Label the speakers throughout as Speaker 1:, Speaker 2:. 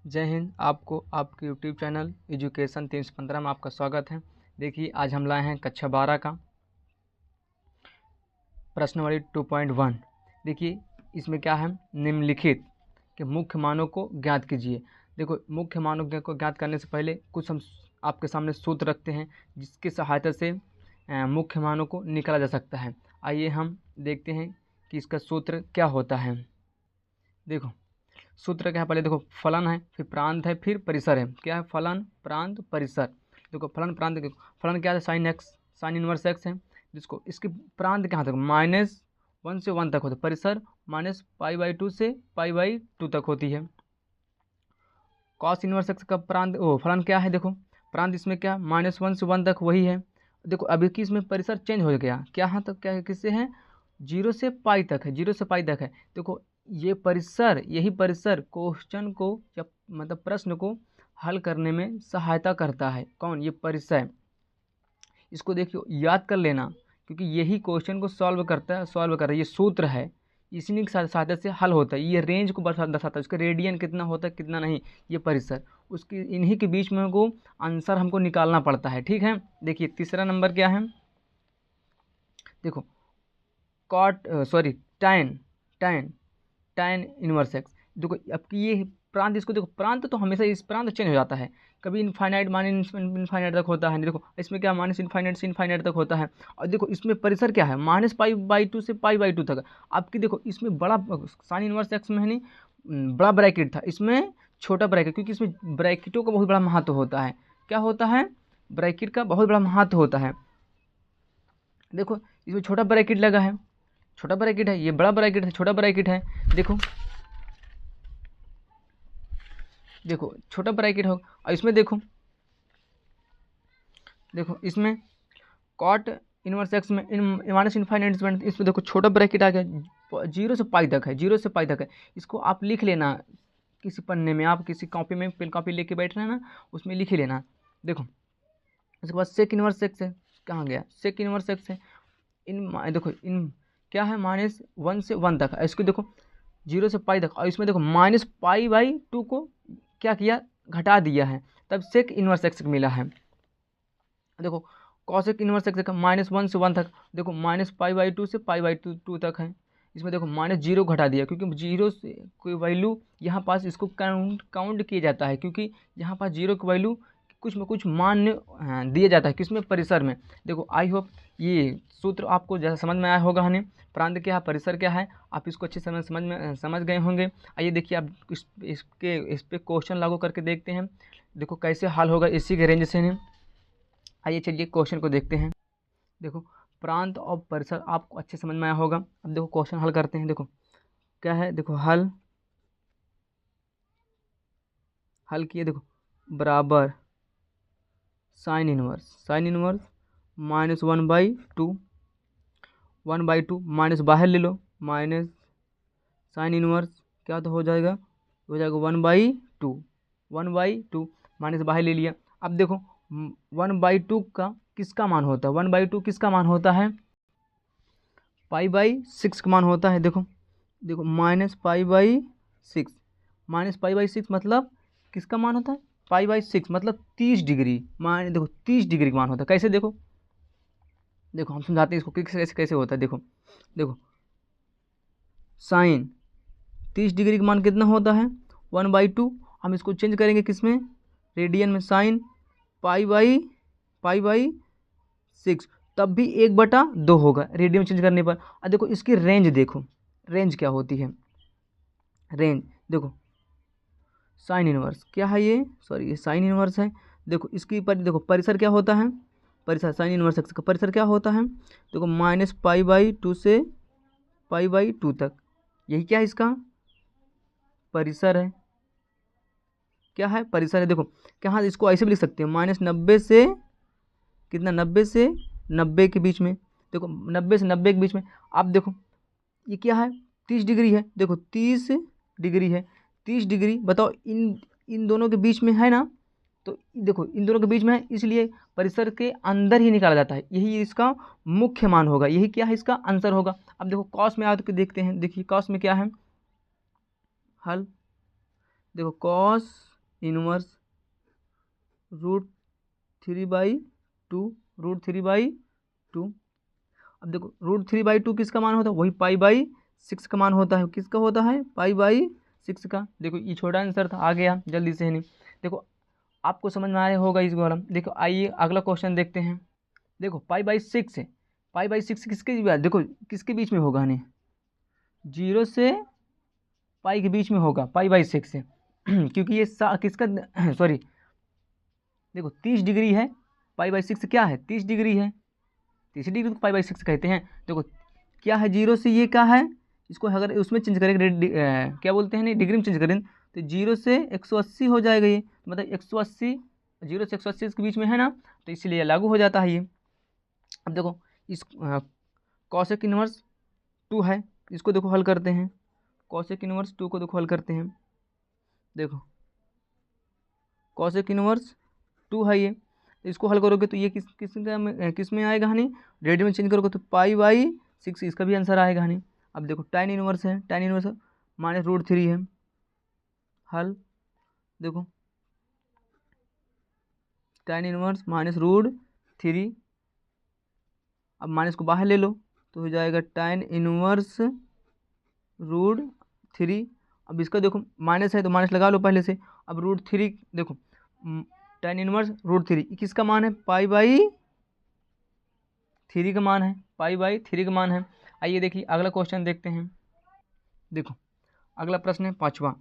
Speaker 1: जय हिंद। आपको आपके यूट्यूब चैनल एजुकेशन 315 में आपका स्वागत है। देखिए, आज हम लाए हैं कक्षा 12 का प्रश्नावली 2.1। देखिए, इसमें क्या है, निम्नलिखित के मुख्य मानों को ज्ञात कीजिए। देखो, मुख्य मानों को ज्ञात करने से पहले कुछ हम आपके सामने सूत्र रखते हैं जिसकी सहायता से मुख्य मानों को निकाला जा सकता है। आइए हम देखते हैं कि इसका सूत्र क्या होता है। देखो, सूत्र क्या है, पहले देखो फलन है, फिर प्रांत है, फिर परिसर है। क्या है, फलन, प्रांत, परिसर। देखो फलन प्रांत, देखो फलन क्या है, sine x, sine inverse x है, जिसको इसकी प्रांत कहाँ तक, -1 से 1 तक होता है। परिसर -π/2 से π/2 तक होती है। कॉस इनवर्स एक्स का प्रांत फलन क्या है, देखो प्रांत इसमें क्या, -1 से 1 तक वही है। देखो अभी की इसमें परिसर चेंज हो गया, क्या यहाँ तक, क्या है, किससे है, 0 से π तक है, 0 से π तक है। देखो ये परिसर, यही परिसर क्वेश्चन को या मतलब प्रश्न को हल करने में सहायता करता है। कौन, ये परिसर। इसको देखियो, याद कर लेना, क्योंकि यही क्वेश्चन को सॉल्व करता है, सॉल्व कर रहा है। ये सूत्र है, इसी की सहायता से हल होता है। ये रेंज को दर्शाता है, उसका रेडियन कितना होता है कितना नहीं, ये परिसर। उसकी इन्हीं के बीच में को आंसर हमको निकालना पड़ता है। ठीक है, देखिए तीसरा नंबर क्या है, देखो tan tan इनवर्स एक्स। देखो अब ये प्रांत, इसको देखो प्रांत तो हमेशा इस प्रांत चेंज हो जाता है, कभी इनफाइनाइट इनफाइनाइट तक होता है। देखो इसमें क्या, -इनफाइनाइट से इनफाइनाइट तक होता है। और देखो इसमें परिसर क्या है, -π/2 से π/2 तक। आपकी देखो इसमें बड़ा साइन इनवर्स एक्स में है नहीं, बड़ा ब्रैकेट था, इसमें छोटा ब्रैकेट, क्योंकि इसमें ब्रैकेटों का बहुत बड़ा महत्व होता है। क्या होता है, ब्रैकेट का बहुत बड़ा महत्व होता है। देखो इसमें छोटा ब्रैकेट लगा है, छोटा ब्रैकेट है, ये बड़ा ब्रैकेट है, छोटा ब्रैकेट है। देखो देखो छोटा ब्रैकेट हो, और इसमें देखो इसमें कॉट इनवर्स एक्स में -इनफाइनाइट, इसमें देखो छोटा ब्रैकेट आ गया, 0 से π तक है, 0 से π तक है। इसको आप लिख लेना किसी पन्ने में, आप किसी कॉपी में पेन कॉपी लेके बैठ रहे हैं ना, उसमें लिख ही लेना। देखो उसके बाद सेक इनवर्स एक्स है, कहाँ गया, सेक इनवर्स एक्स है, देखो इन क्या है, -1 से 1 तक है। इसको देखो 0 से π तक, और इसमें देखो -π/2 को क्या किया, घटा दिया है, तब सेक इनवर्स एक्स मिला है। देखो कॉसेक इनवर्स एक्स -1 से 1 तक, देखो -π/2 से π/2 तक है। इसमें देखो -0 घटा दिया, क्योंकि 0 से कोई वैल्यू यहाँ पास इसको काउंट किया जाता है, क्योंकि यहाँ पास 0 की वैल्यू कुछ में कुछ मान दिया जाता है, किसमें, परिसर में। देखो आई होप ये सूत्र आपको जैसा समझ में आया होगा। हमें प्रांत क्या है, परिसर क्या है, आप इसको अच्छे से समझ गए होंगे। आइए देखिए, आप इस पे क्वेश्चन लागू करके देखते हैं, देखो कैसे हल होगा इसी के रेंज से नहीं। आइए चलिए क्वेश्चन को देखते हैं। देखो प्रांत और परिसर आपको अच्छे समझ में आया होगा। अब देखो क्वेश्चन हल करते हैं। देखो क्या है, देखो हल किए, देखो बराबर साइन इनवर्स -1/2 माइनस बाहर ले लो, माइनस साइन इनवर्स क्या तो हो जाएगा 1/2 माइनस बाहर ले लिया। अब देखो 1/2 का किसका मान होता है, 1/2 किसका मान होता है, π/6 का मान होता है। देखो -π/6 मतलब किसका मान होता है, π/6 मतलब 30 डिग्री, देखो 30 डिग्री का मान होता है। कैसे, देखो हम समझाते हैं इसको कैसे होता है। देखो साइन 30 डिग्री का मान कितना होता है, 1/2। हम इसको चेंज करेंगे किसमें, रेडियन में, साइन π/6 तब भी 1/2 होगा रेडियन चेंज करने पर। और देखो इसकी रेंज, देखो रेंज क्या होती है, रेंज देखो साइन इनवर्स क्या है, ये साइन इनवर्स है। देखो इसकी देखो परिसर क्या होता है, परिसर साइन इनवर्स एक्स का परिसर क्या होता है, देखो -π/2 से π/2 तक, यही क्या है, इसका परिसर है। क्या है, परिसर है। देखो क्या, इसको ऐसे भी लिख सकते हैं, -90 से कितना, 90 से 90 के बीच में। देखो 90 से 90 के बीच में। अब देखो ये क्या है, 30 डिग्री है। देखो 30 डिग्री है, 30 डिग्री बताओ इन दोनों के बीच में है ना, तो देखो इन दोनों के बीच में है, इसलिए परिसर के अंदर ही निकाला जाता है, यही इसका मुख्य मान होगा, यही क्या है, इसका आंसर होगा। अब देखो कॉस में आ तो देखते हैं। देखिए कॉस में क्या है, हल देखो कॉस इनवर्स रूट 3/2 √3/2। अब देखो √3/2 किसका मान होता है, वही π/6 का मान होता है। किसका होता है, π/6 का। देखो ये छोटा आंसर था, आ गया जल्दी से। नहीं देखो आपको समझ में आया होगा इस वाला। देखो आइए अगला क्वेश्चन देखते हैं। देखो π/6 है, π/6 किसके देखो किसके बीच में होगा, नहीं 0 से पाई के बीच में होगा, π/6 से क्योंकि ये किसका सॉरी देखो 30 डिग्री है, π/6 क्या है 30 डिग्री है, 30 डिग्री को π/6 कहते हैं। देखो क्या है 0 से ये क्या है, इसको अगर उसमें चेंज करेंगे क्या बोलते हैं, नहीं डिग्री में चेंज करें तो 0 से 180 हो जाएगा ये, मतलब 180, 0 से 180 के बीच में है ना, तो इसलिए लागू हो जाता है ये। अब देखो इस कॉसेक इनवर्स 2 है, इसको देखो हल करते हैं। कॉसेक इनवर्स 2 को देखो हल करते हैं। देखो कॉसेक इनवर्स 2 है ये, तो इसको हल करोगे तो ये किस में आएगा हनी, रेडियन में चेंज करोगे तो π/6 इसका भी आंसर आएगा हनी। अब देखो tan इनवर्स है, tan इनवर्स -√3 है। हल देखो tan इनवर्स -√3, अब माइनस को बाहर ले लो तो हो जाएगा tan इनवर्स √3। अब इसका देखो माइनस है तो माइनस लगा लो पहले से। अब √3 देखो tan इनवर्स √3 किसका मान है, π/3 का मान है, π/3 का मान है। आइए देखिए अगला क्वेश्चन देखते हैं। देखो अगला प्रश्न है 5वां,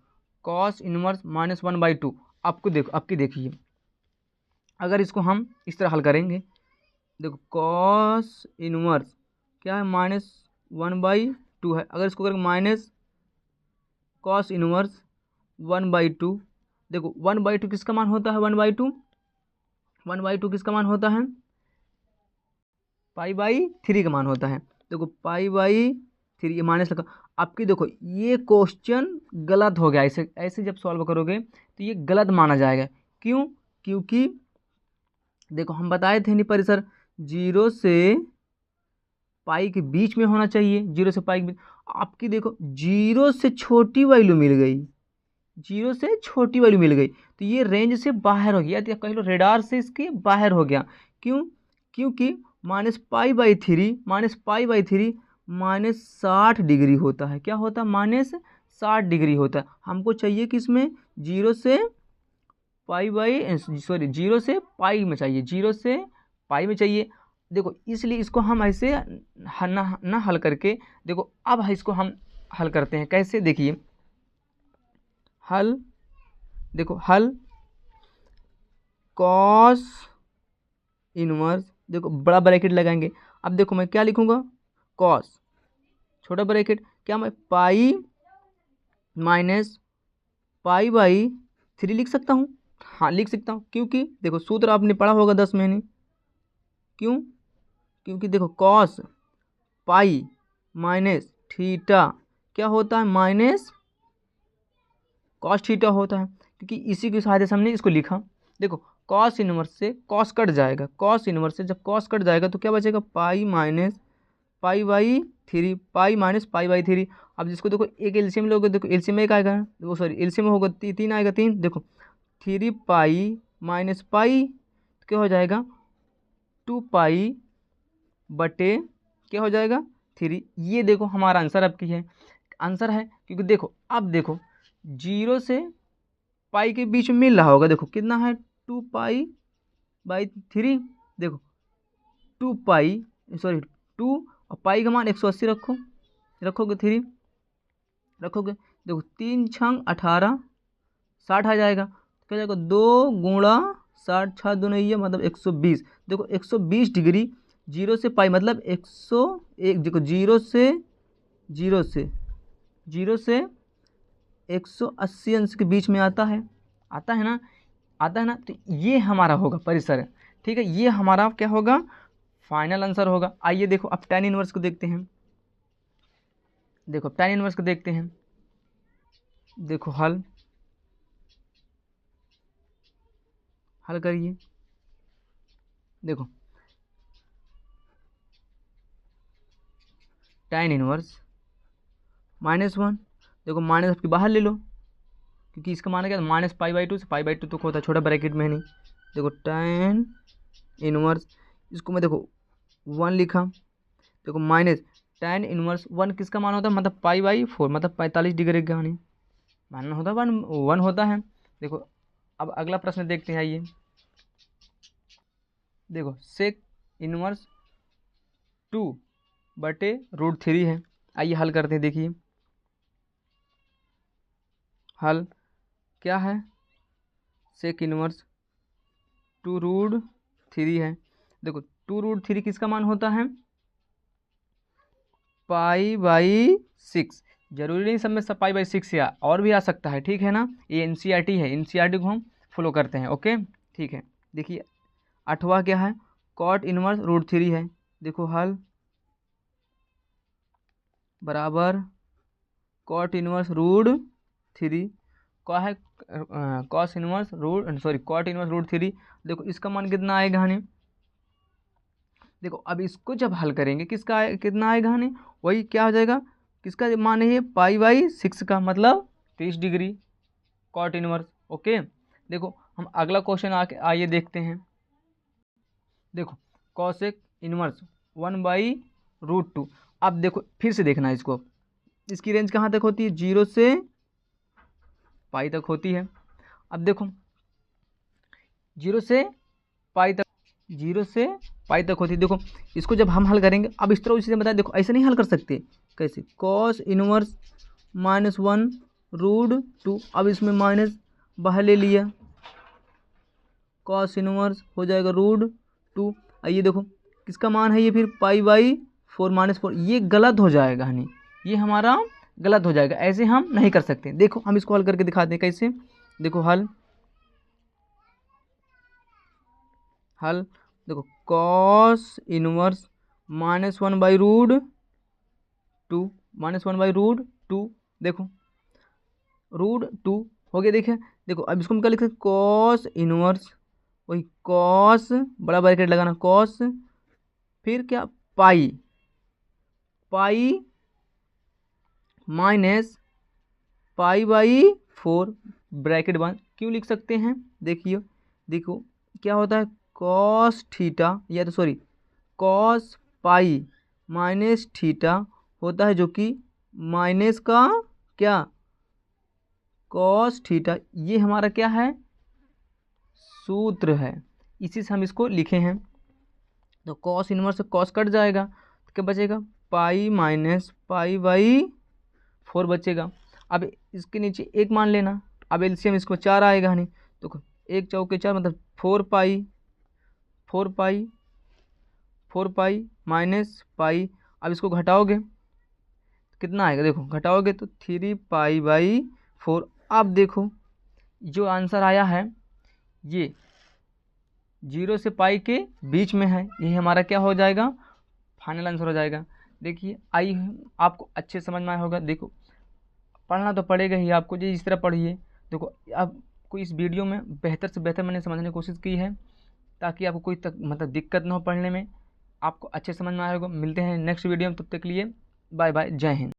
Speaker 1: cos इनवर्स -1/2। आपको देखो आपकी देखिए, अगर इसको हम इस तरह हल करेंगे, देखो cos इनवर्स क्या है -1/2 है, अगर इसको करेंगे माइनस cos इनवर्स 1/2, देखो 1/2 किसका मान होता है, 1/2 किसका मान होता है, π/3 का मान होता है। देखो π/3 ये माइनस लगा। आपकी देखो ये क्वेश्चन गलत हो गया, ऐसे ऐसे जब सॉल्व करोगे तो ये गलत माना जाएगा। क्यों, क्योंकि देखो हम बताए थे नहीं परिसर, 0 से पाई के बीच में होना चाहिए, 0 से पाई के बीच। आपकी देखो 0 से छोटी वैल्यू मिल गई, 0 से छोटी वैल्यू मिल गई, तो ये रेंज से बाहर हो गया, या कह लो रेडार से इसके बाहर हो गया। क्यों, क्योंकि -π/3 -60 डिग्री होता है। क्या होता है, -60 डिग्री होता है। हमको चाहिए कि इसमें 0 से जीरो से पाई में चाहिए, 0 से पाई में चाहिए। देखो इसलिए इसको हम ऐसे ना हल करके, देखो अब इसको हम हल करते हैं कैसे, देखिए हल, देखो हल कॉस इनवर्स, देखो बड़ा ब्रैकेट लगाएंगे। अब देखो मैं क्या लिखूंगा, कॉस छोटा ब्रैकेट, क्या मैं पाई -π/3 लिख सकता हूँ, हाँ लिख सकता हूँ। क्योंकि देखो सूत्र आपने पढ़ा होगा 10 में नहीं, क्यों, क्योंकि देखो कॉस पाई माइनस थीटा क्या होता है, माइनस कॉस थीटा होता है, क्योंकि इसी की सहायता से हमने इसको लिखा। देखो कॉस इनवर्स से कॉस कट जाएगा, कॉस इनवर्स से जब कॉस कट जाएगा तो क्या बचेगा, पाई माइनस π/3, पाई माइनस π/3। अब जिसको देखो एक एलसीएम लोगे, देखो एलसीएम एक आएगा, देखो सॉरी एलसीएम होगा 3 आएगा, 3 देखो 3π - पाई क्या हो जाएगा, 2π बटे क्या हो जाएगा 3। ये देखो हमारा आंसर आपकी है, आंसर है। क्योंकि देखो अब देखो 0 से पाई के बीच में मिल रहा होगा, देखो कितना है 2π/3, देखो 2 और पाई का मान 180 रखोगे 3 रखोगे, देखो 3 छंग 18, 60 आ जाएगा, क्या जाएगा 2 गुणा 60, 6 दूनी ये मतलब 120। देखो 120 डिग्री 0 से पाई मतलब 101, देखो 0 से 180 अंश के बीच में आता है ना, तो ये हमारा होगा परिसर। ठीक है, ये हमारा क्या होगा, फाइनल आंसर होगा। आइए देखो अब tan इनवर्स को देखते हैं। देखो tan इनवर्स को देखते हैं, देखो हल करिए। देखो tan इनवर्स -1, देखो माइनस आपके बाहर ले लो, क्योंकि इसका माना क्या माइनस पाई बाई टू से पाई बाई टू तो होता है छोटा ब्रैकेट में है नहीं। देखो tan इनवर्स, इसको मैं देखो 1 लिखा, देखो माइनस tan इनवर्स 1 किसका मान होता है मतलब पाई बाई 4 मतलब 45 डिग्री का नहीं मानना होता है 1 होता है। देखो अब अगला प्रश्न देखते हैं, आइए देखो सेक इनवर्स 2/√3 है। आइए हल करते हैं, देखिए हल क्या है, सेक इनवर्स 2√3 है। देखो 2√3 किसका मान होता है पाई बाई 6। जरूरी नहीं सब में सब पाई बाई 6 या और भी आ सकता है, ठीक है ना। ये एनसीईआरटी है, एनसीईआरटी को हम फॉलो करते हैं, ओके ठीक है। देखिए 8वां क्या है कॉट इनवर्स √3 है। देखो हल बराबर कॉट इनवर्स √3 क्या है कॉस इनवर्स कॉट इनवर्स √3। देखो इसका मान कितना आएगा हनी, देखो अब इसको जब हल करेंगे कितना आएगा हनी, वही क्या हो जाएगा, किसका मान है पाई बाई 6 का मतलब 30 डिग्री कॉट इनवर्स, ओके। देखो हम अगला क्वेश्चन आइए देखते हैं। देखो कॉसेक इनवर्स 1/√2। अब देखो फिर से देखना है इसको, इसकी रेंज कहाँ तक होती है 0 से पाई तक होती है। अब देखो 0 से पाई तक होती है। देखो इसको जब हम हल करेंगे, अब इस तरह उसी से बताया, देखो ऐसे नहीं हल कर सकते, कैसे कॉस इनवर्स -1/√2। अब इसमें माइनस बाहर ले लिया, कॉस इनवर्स हो जाएगा √2। आइए देखो किसका मान है ये फिर पाई बाई 4 -4, ये गलत हो जाएगा हनी, ये हमारा गलत हो जाएगा, ऐसे हम नहीं कर सकते। देखो हम इसको हल करके दिखाते हैं कैसे। देखो हल देखो कॉस इनवर्स -1/√2 देखो √2 हो गया। देखें देखो अब इसको हम क्या लिख सकते कॉस इनवर्स, वही कॉस बड़ा ब्रैकेट लगाना कॉस, फिर क्या pi minus pi by 4 bracket बंद। क्यों लिख सकते हैं, देखो क्या होता है कॉस थीटा या तो कॉस पाई माइनस थीटा होता है, जो कि माइनस का क्या कॉस थीटा, ये हमारा क्या है सूत्र है, इसी से हम इसको लिखे हैं। तो कॉस इनवर्स से कॉस कट जाएगा तो क्या बचेगा पाई माइनस पाई बाई 4 बचेगा। अब इसके नीचे एक मान लेना, अब एलसीएम इसको 4 आएगा नहीं, तो 1 चौके 4 मतलब 4 पाई माइनस पाई। अब इसको घटाओगे कितना आएगा, देखो घटाओगे तो 3 पाई बाई 4। अब देखो जो आंसर आया है ये 0 से पाई के बीच में है, यही हमारा क्या हो जाएगा फाइनल आंसर हो जाएगा। देखिए आई आपको अच्छे समझ में आया होगा। देखो पढ़ना तो पड़ेगा ही आपको, जी इस तरह पढ़िए। देखो आपको इस वीडियो में बेहतर से बेहतर मैंने समझने की कोशिश की है, ताकि आपको कोई मतलब दिक्कत ना हो पढ़ने में, आपको अच्छे समझ में आया होगा। मिलते हैं नेक्स्ट वीडियो में, तब तक के लिए बाय बाय, जय हिंद।